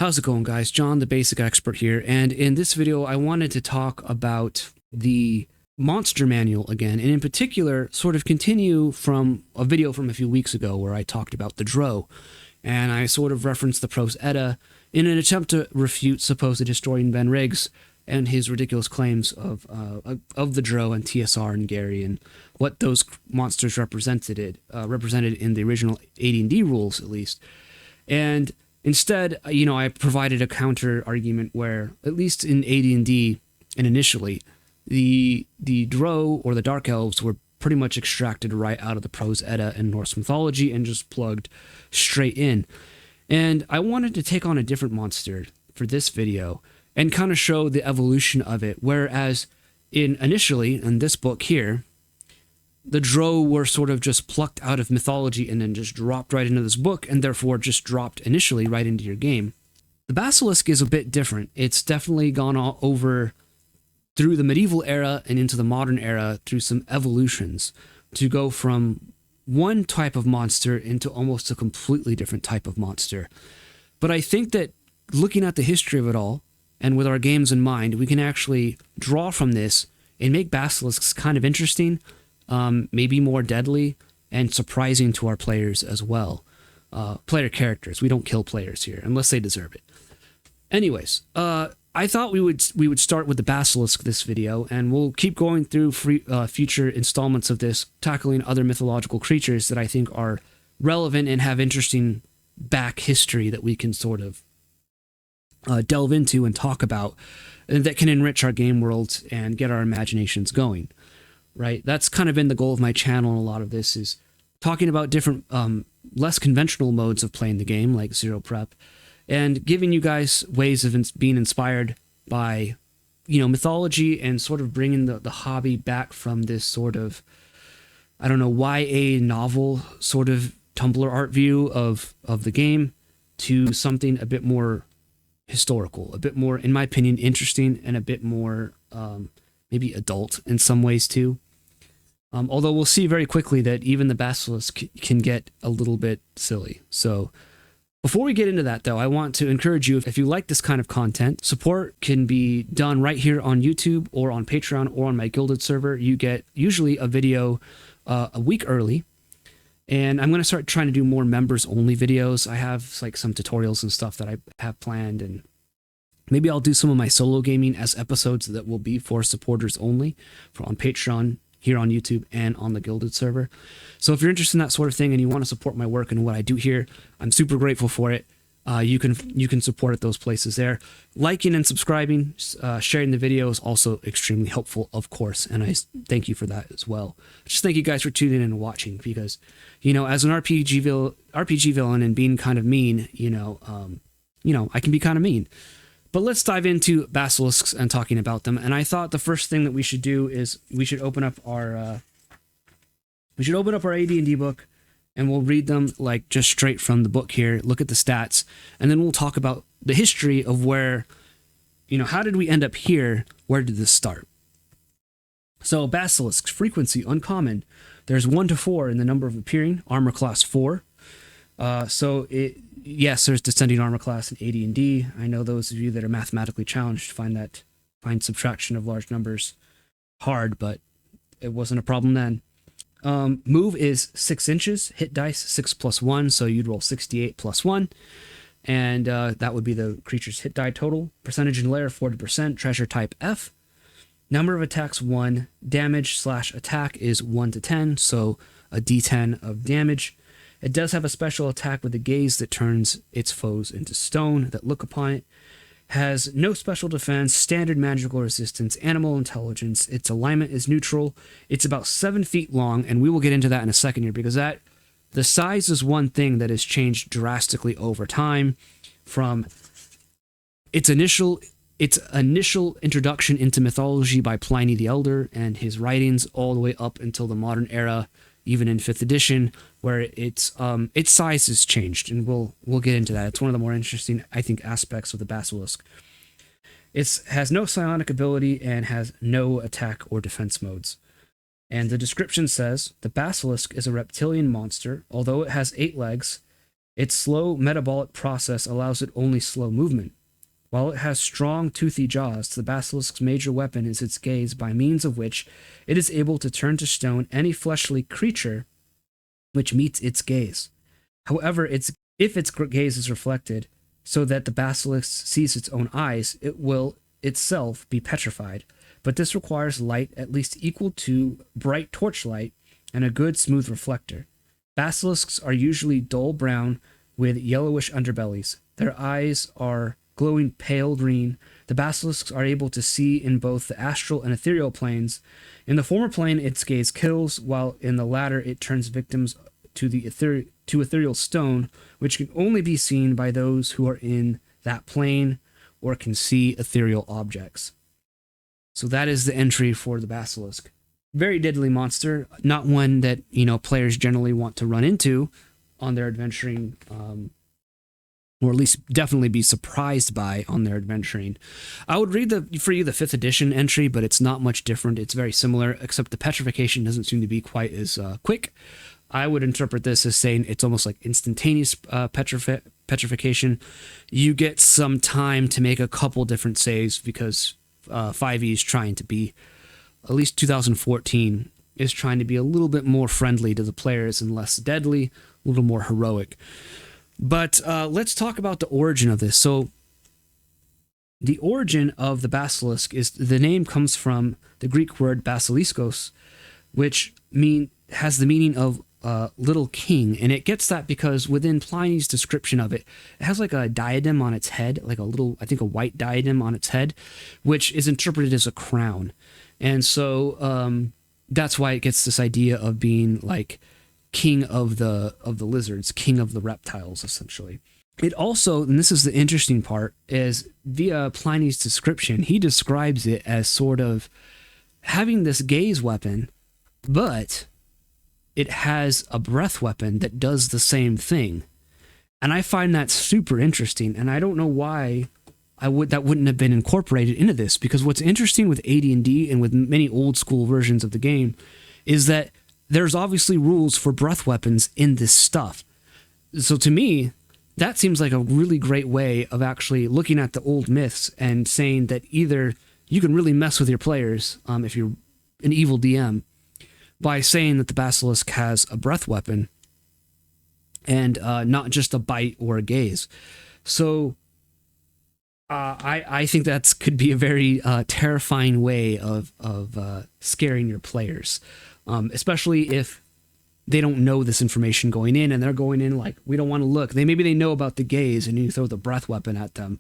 How's it going, guys? John, the basic expert here, and in this video I wanted to talk about the monster manual again, and in particular sort of continue from a video from a few weeks ago where I talked about the Drow, and I sort of referenced the Prose Edda in an attempt to refute supposed historian Ben Riggs and his ridiculous claims of the Drow and TSR and Gary and what those monsters represented in the original AD&D rules, at least. And instead, I provided a counter argument where, at least in AD&D and initially, the Drow or the Dark Elves were pretty much extracted right out of the Prose Edda and Norse mythology and just plugged straight in. And I wanted to take on a different monster for this video and kind of show the evolution of it, whereas initially in this book here, the Drow were sort of just plucked out of mythology and then just dropped right into this book, and therefore just dropped initially right into your game. The Basilisk is a bit different. It's definitely gone all over through the medieval era and into the modern era through some evolutions to go from one type of monster into almost a completely different type of monster. But I think that looking at the history of it all, and with our games in mind, we can actually draw from this and make basilisks kind of interesting, maybe more deadly and surprising to our players as well. Player characters. We don't kill players here unless they deserve it. Anyways, I thought we would start with the Basilisk this video, and we'll keep going through future installments of this, tackling other mythological creatures that I think are relevant and have interesting back history that we can sort of delve into and talk about, and that can enrich our game worlds and get our imaginations going. Right? That's kind of been the goal of my channel, and a lot of this is talking about different, less conventional modes of playing the game, like Zero Prep, and giving you guys ways of being inspired by, mythology and sort of bringing the hobby back from this sort of, I don't know, YA novel sort of Tumblr art view of the game to something a bit more historical, a bit more, in my opinion, interesting, and a bit more maybe adult in some ways too. Although we'll see very quickly that even the Basilisk can get a little bit silly. So before we get into that, though, I want to encourage you, if you like this kind of content, support can be done right here on YouTube or on Patreon or on my Guilded server. You get usually a video a week early, and I'm going to start trying to do more members-only videos. I have like some tutorials and stuff that I have planned, and maybe I'll do some of my solo gaming as episodes that will be for supporters only on Patreon, here on YouTube, and on the Guilded server. So if you're interested in that sort of thing and you want to support my work and what I do here, I'm super grateful for it. You can support at those places there. Liking and subscribing, sharing the video is also extremely helpful, of course, and I thank you for that as well. Just thank you guys for tuning in and watching, because, as an RPG villain and being kind of mean, I can be kind of mean. But let's dive into basilisks and talking about them. And I thought the first thing that we should do is we should open up our AD&D book, and we'll read them like just straight from the book here. Look at the stats, and then we'll talk about the history of where, how did we end up here? Where did this start? So basilisks, frequency uncommon. There's 1 to 4 in the number of appearing. Armor class 4. Yes, there's descending armor class in AD&D. I know those of you that are mathematically challenged find subtraction of large numbers hard, but it wasn't a problem then. Move is 6 inches. Hit dice 6 plus 1, so you'd roll 68 plus 1, and that would be the creature's hit die total. Percentage in lair 40%. Treasure type F. Number of attacks 1. Damage / attack is 1 to 10, so a D10 of damage. It does have a special attack with a gaze that turns its foes into stone that look upon it. Has no special defense, standard magical resistance, animal intelligence. Its alignment is neutral. It's about 7 feet long, and we will get into that in a second here, because the size is one thing that has changed drastically over time, from its initial introduction into mythology by Pliny the Elder and his writings, all the way up until the modern era, even in 5th edition, where its size has changed, and we'll get into that. It's one of the more interesting, I think, aspects of the Basilisk. It has no psionic ability and has no attack or defense modes. And the description says, the Basilisk is a reptilian monster. Although it has 8 legs, Its slow metabolic process allows it only slow movement. While it has strong, toothy jaws, the basilisk's major weapon is its gaze, by means of which it is able to turn to stone any fleshly creature which meets its gaze. However, if its gaze is reflected so that the basilisk sees its own eyes, it will itself be petrified. But this requires light at least equal to bright torchlight and a good smooth reflector. Basilisks are usually dull brown with yellowish underbellies. Their eyes are glowing pale green. The basilisks are able to see in both the astral and ethereal planes. In the former plane, its gaze kills, while in the latter, it turns victims to the ethereal stone, which can only be seen by those who are in that plane or can see ethereal objects. So that is the entry for the basilisk. Very deadly monster, not one that players generally want to run into on their adventuring, or at least definitely be surprised by on their adventuring. I would read for you the 5th edition entry, but it's not much different. It's very similar, except the petrification doesn't seem to be quite as quick. I would interpret this as saying it's almost like instantaneous petrification. You get some time to make a couple different saves because 5e is trying to be, at least 2014, is trying to be a little bit more friendly to the players and less deadly, a little more heroic. But let's talk about the origin of this. So the origin of the basilisk is, the name comes from the Greek word basiliskos, which has the meaning of little king. And it gets that because within Pliny's description of it, it has like a diadem on its head, like I think a white diadem on its head, which is interpreted as a crown. And so that's why it gets this idea of being like king of the lizards, king of the reptiles, essentially. It also, and this is the interesting part, is via Pliny's description, he describes it as sort of having this gaze weapon, but it has a breath weapon that does the same thing. And I find that super interesting, and I don't know why that wouldn't have been incorporated into this, because what's interesting with AD&D and with many old school versions of the game is that there's obviously rules for breath weapons in this stuff. So to me, that seems like a really great way of actually looking at the old myths and saying that either you can really mess with your players if you're an evil DM by saying that the basilisk has a breath weapon and not just a bite or a gaze. So I think that could be a very terrifying way of scaring your players, especially if they don't know this information going in, and they're going in like, we don't want to look. Maybe they know about the gaze, and you throw the breath weapon at them.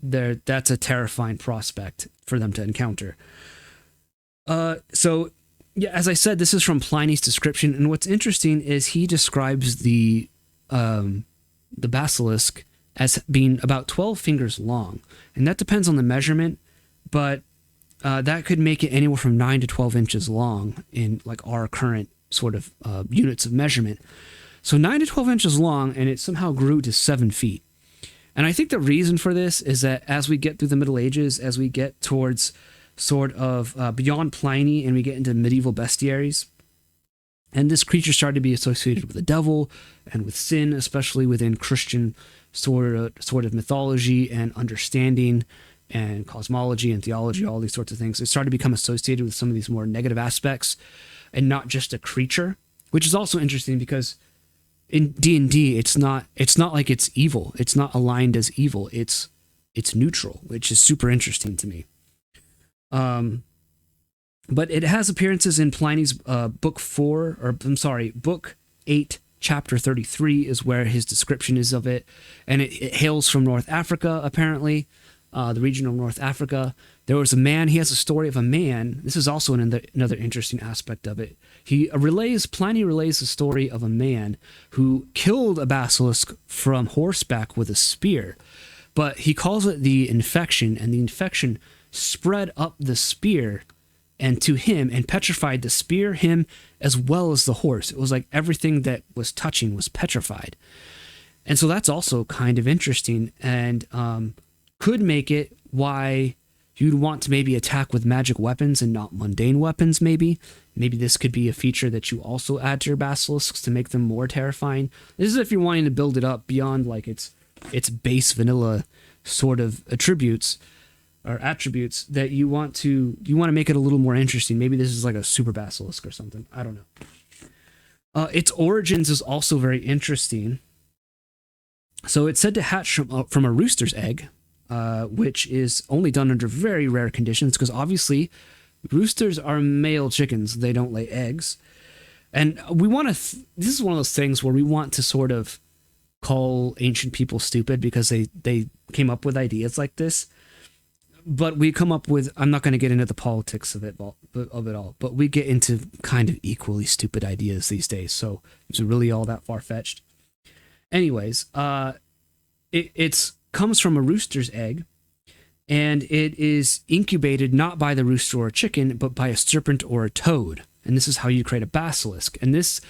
That's a terrifying prospect for them to encounter. So, yeah, as I said, this is from Pliny's description, and what's interesting is he describes the basilisk as being about 12 fingers long, and that depends on the measurement, but that could make it anywhere from 9 to 12 inches long in like our current sort of units of measurement. So 9 to 12 inches long, and it somehow grew to 7 feet. And I think the reason for this is that as we get through the Middle Ages, as we get towards sort of beyond Pliny and we get into medieval bestiaries, and this creature started to be associated with the devil and with sin, especially within Christian sort of mythology and understanding and cosmology and theology, all these sorts of things. It started to become associated with some of these more negative aspects and not just a creature, which is also interesting because in D&D, it's not like it's evil. It's not aligned as evil. It's neutral, which is super interesting to me. But it has appearances in Pliny's book 8, chapter 33 is where his description is of it. And it hails from North Africa, apparently, the region of North Africa. There was a man, he has a story of a man. This is also another interesting aspect of it. Pliny relays the story of a man who killed a basilisk from horseback with a spear. But he calls it the infection, and the infection spread up the spear and to him and petrified the spear, him, as well as the horse. It was like everything that was touching was petrified. And so that's also kind of interesting and could make it why you'd want to maybe attack with magic weapons and not mundane weapons, maybe. Maybe this could be a feature that you also add to your basilisks to make them more terrifying. This is if you're wanting to build it up beyond like its base vanilla sort of attributes that you want to make it a little more interesting. Maybe this is like a super basilisk or something. I don't know. Its origins is also very interesting. So it's said to hatch from a rooster's egg, which is only done under very rare conditions, because obviously roosters are male chickens. They don't lay eggs. And we want to, this is one of those things where we want to sort of call ancient people stupid because they came up with ideas like this. But we come up with, I'm not going to get into the politics of it all, but we get into kind of equally stupid ideas these days. So is it really all that far-fetched? Anyways, it comes from a rooster's egg, and it is incubated not by the rooster or a chicken, but by a serpent or a toad. And this is how you create a basilisk. And this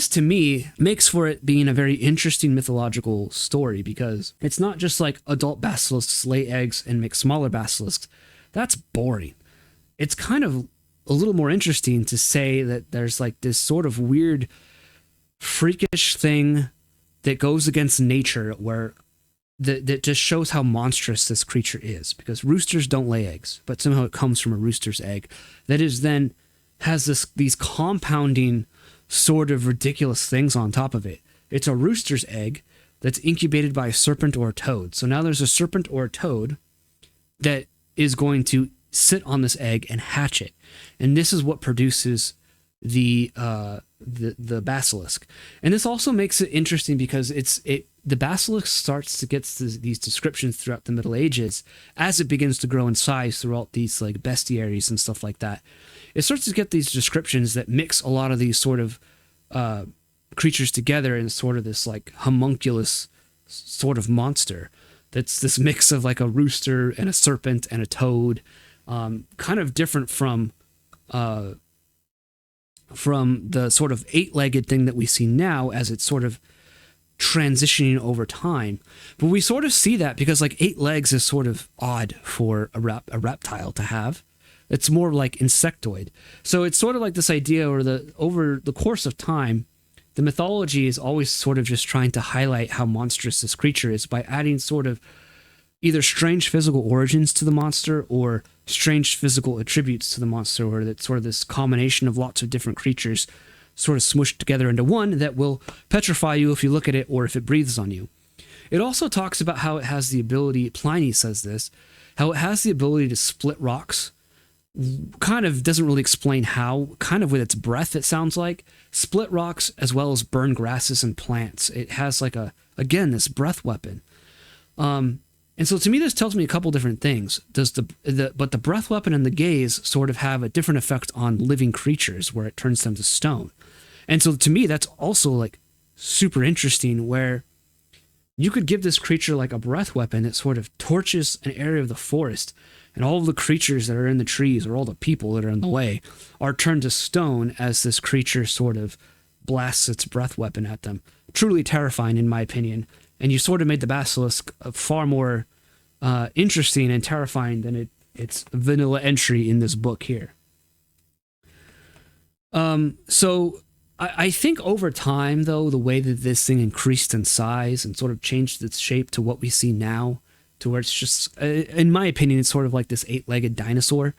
to me makes for it being a very interesting mythological story, because it's not just like adult basilisks lay eggs and make smaller basilisks. That's boring. It's kind of a little more interesting to say that there's like this sort of weird, freakish thing that goes against nature, where that just shows how monstrous this creature is, because roosters don't lay eggs, but somehow it comes from a rooster's egg that is then has these compounding sort of ridiculous things on top of it. It's a rooster's egg that's incubated by a serpent or a toad. So now there's a serpent or a toad that is going to sit on this egg and hatch it, and this is what produces the basilisk. And this also makes it interesting because the basilisk starts to get these descriptions throughout the Middle Ages as it begins to grow in size throughout these like bestiaries and stuff like that. It starts to get these descriptions that mix a lot of these sort of creatures together in sort of this like homunculus sort of monster that's this mix of like a rooster and a serpent and a toad, kind of different from the sort of eight-legged thing that we see now as it's sort of transitioning over time. But we sort of see that because like 8 legs is sort of odd for a reptile to have. It's more like insectoid. So it's sort of like this idea, or over the course of time, the mythology is always sort of just trying to highlight how monstrous this creature is by adding sort of either strange physical origins to the monster or strange physical attributes to the monster, or that sort of this combination of lots of different creatures sort of smushed together into one that will petrify you if you look at it or if it breathes on you. It also talks about how it has the ability, Pliny says this, how it has the ability to split rocks. Kind of doesn't really explain how, kind of with its breath it sounds like. Split rocks as well as burn grasses and plants. It has like again, this breath weapon. And so to me, this tells me a couple different things. But the breath weapon and the gaze sort of have a different effect on living creatures, where it turns them to stone. And so to me, that's also like super interesting, where you could give this creature like a breath weapon that sort of torches an area of the forest, and all of the creatures that are in the trees, or all the people that are in the way, are turned to stone as this creature sort of blasts its breath weapon at them. Truly terrifying, in my opinion. And you sort of made the basilisk far more interesting and terrifying than its vanilla entry in this book here. So I think over time, though, the way that this thing increased in size and sort of changed its shape to what we see now, to where it's just, in my opinion, it's sort of like this 8-legged dinosaur,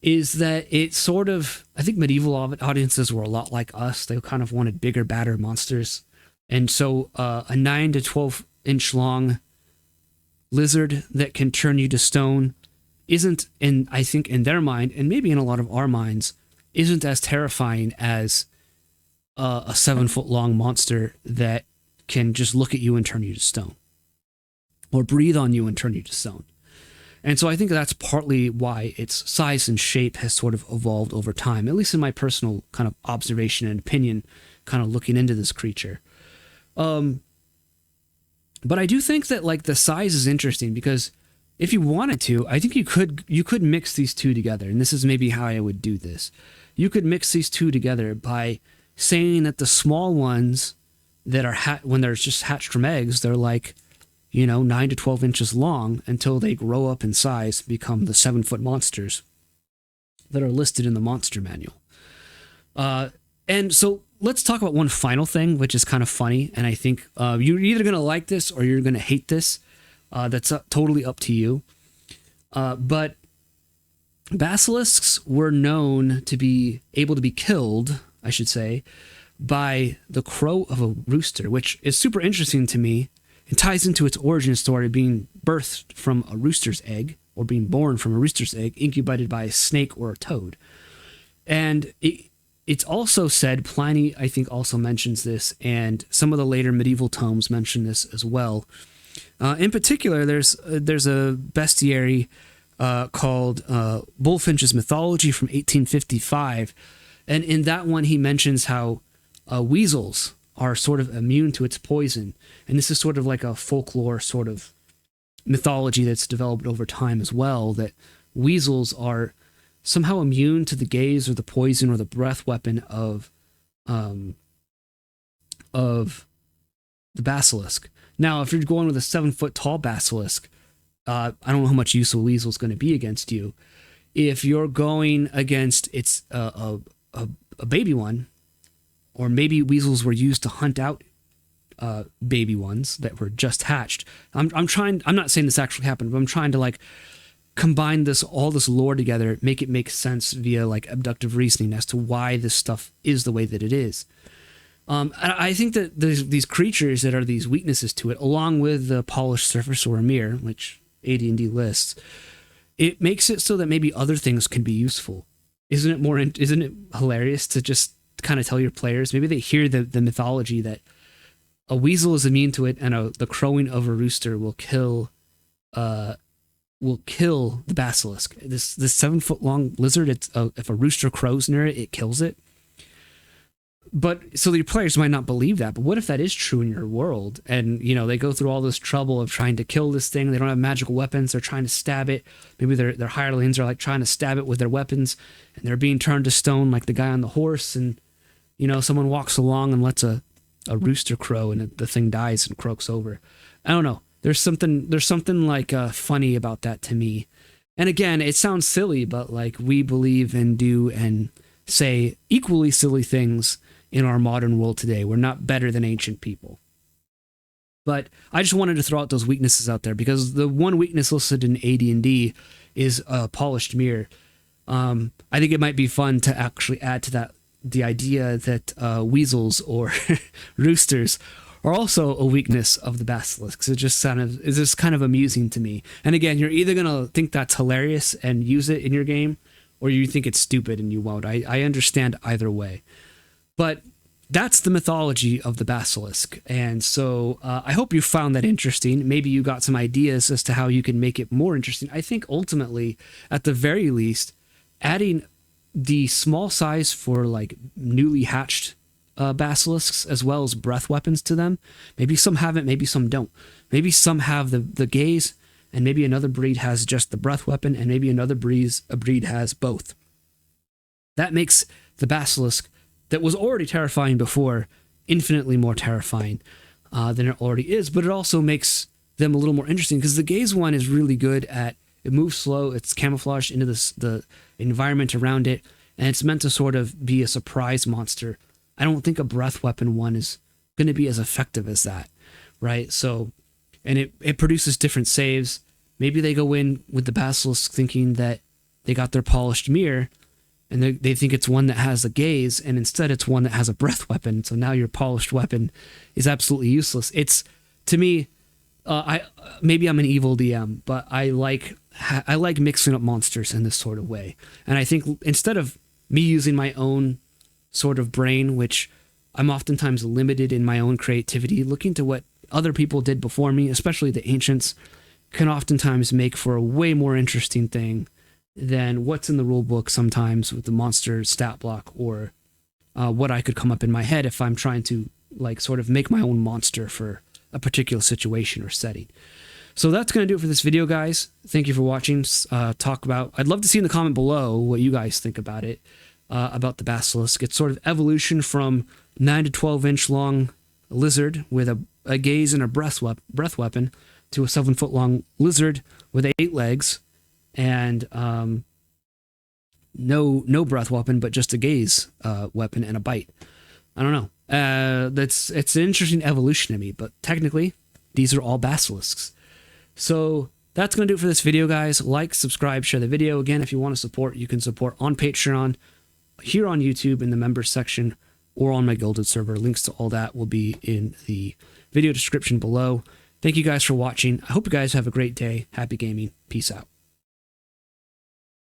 is that it sort of, I think medieval audiences were a lot like us. They kind of wanted bigger, badder monsters. And so a 9 to 12 inch long lizard that can turn you to stone isn't, I think in their mind, and maybe in a lot of our minds, isn't as terrifying as a 7-foot long monster that can just look at you and turn you to stone, or breathe on you and turn you to stone. And so I think that's partly why its size and shape has sort of evolved over time, at least in my personal kind of observation and opinion, kind of looking into this creature. But I do think that like the size is interesting, because if you wanted to, I think you could mix these two together. And this is maybe how I would do this. You could mix these two together by saying that the small ones that are when they're just hatched from eggs, they're like 9 to 12 inches long until they grow up in size, become the 7-foot monsters that are listed in the monster manual. And so let's talk about one final thing, which is kind of funny. And I think you're either going to like this or you're going to hate this. That's totally up to you. But basilisks were known to be able to be killed, I should say, by the crow of a rooster, which is super interesting to me. It ties into its origin story, being birthed from a rooster's egg, or being born from a rooster's egg, incubated by a snake or a toad. And it's also said, Pliny, I think, also mentions this, and some of the later medieval tomes mention this as well. In particular, there's a bestiary called Bulfinch's Mythology from 1855, and in that one he mentions how weasels are sort of immune to its poison, and this is sort of like a folklore sort of mythology that's developed over time as well, that weasels are somehow immune to the gaze or the poison or the breath weapon of the basilisk. Now, if you're going with a 7-foot tall basilisk, I don't know how much use a weasel is going to be against you. If you're going against it's a baby one, or maybe weasels were used to hunt out baby ones that were just hatched. I'm not saying this actually happened, but I'm trying to like combine all this lore together, make it make sense via like abductive reasoning as to why this stuff is the way that it is. I think that there's these creatures that are these weaknesses to it, along with the polished surface or a mirror, which AD&D lists. It makes it so that maybe other things can be useful. Isn't it hilarious to just kind of tell your players, maybe they hear the mythology that a weasel is immune to it, and the crowing of a rooster will kill the basilisk. This 7-foot long lizard, if a rooster crows near it, it kills it. But so your players might not believe that, but what if that is true in your world? And they go through all this trouble of trying to kill this thing. They don't have magical weapons. They're trying to stab it. Maybe their hirelings are like trying to stab it with their weapons, and they're being turned to stone like the guy on the horse. And someone walks along and lets a rooster crow, and the thing dies and croaks over. I don't know. There's something like funny about that to me. And again, it sounds silly, but like we believe and do and say equally silly things in our modern world today. We're not better than ancient people. But I just wanted to throw out those weaknesses out there, because the one weakness listed in AD&D is a polished mirror. I think it might be fun to actually add to that the idea that weasels or roosters are also a weakness of the basilisks. It's just kind of amusing to me. And again, you're either going to think that's hilarious and use it in your game, or you think it's stupid and you won't. I understand either way. But that's the mythology of the basilisk. And so I hope you found that interesting. Maybe you got some ideas as to how you can make it more interesting. I think ultimately, at the very least, adding the small size for like newly hatched basilisks, as well as breath weapons to them. Maybe some have it, maybe some don't. Maybe some have the gaze, and maybe another breed has just the breath weapon, and maybe another breed has both. That makes the basilisk, that was already terrifying before, infinitely more terrifying than it already is, but it also makes them a little more interesting, because the gaze one is really good at, it moves slow, it's camouflaged into the environment around it, and it's meant to sort of be a surprise monster. I don't think a breath weapon one is going to be as effective as that, right? So, and it produces different saves. Maybe they go in with the basilisk thinking that they got their polished mirror, and they think it's one that has a gaze, and instead it's one that has a breath weapon. So now your polished weapon is absolutely useless. It's, to me, maybe I'm an evil DM, but I like mixing up monsters in this sort of way. And I think instead of me using my own sort of brain, which I'm oftentimes limited in my own creativity, looking to what other people did before me, especially the ancients, can oftentimes make for a way more interesting thing than what's in the rule book sometimes with the monster stat block, or what I could come up in my head if I'm trying to like sort of make my own monster for a particular situation or setting. So that's going to do it for this video, guys. Thank you for watching. I'd love to see in the comment below what you guys think about it, about the basilisk. It's sort of evolution from 9 to 12 inch long lizard with a gaze and a breath weapon to a 7-foot long lizard with 8 legs and no breath weapon, but just a gaze weapon and a bite. I don't know. It's an interesting evolution to me, but technically these are all basilisks. So that's going to do it for this video, guys. Like, subscribe, share the video. Again, if you want to support, you can support on Patreon, here on YouTube in the members section, or on my Gilded server. Links to all that will be in the video description below. Thank you guys for watching. I hope you guys have a great day. Happy gaming. Peace out.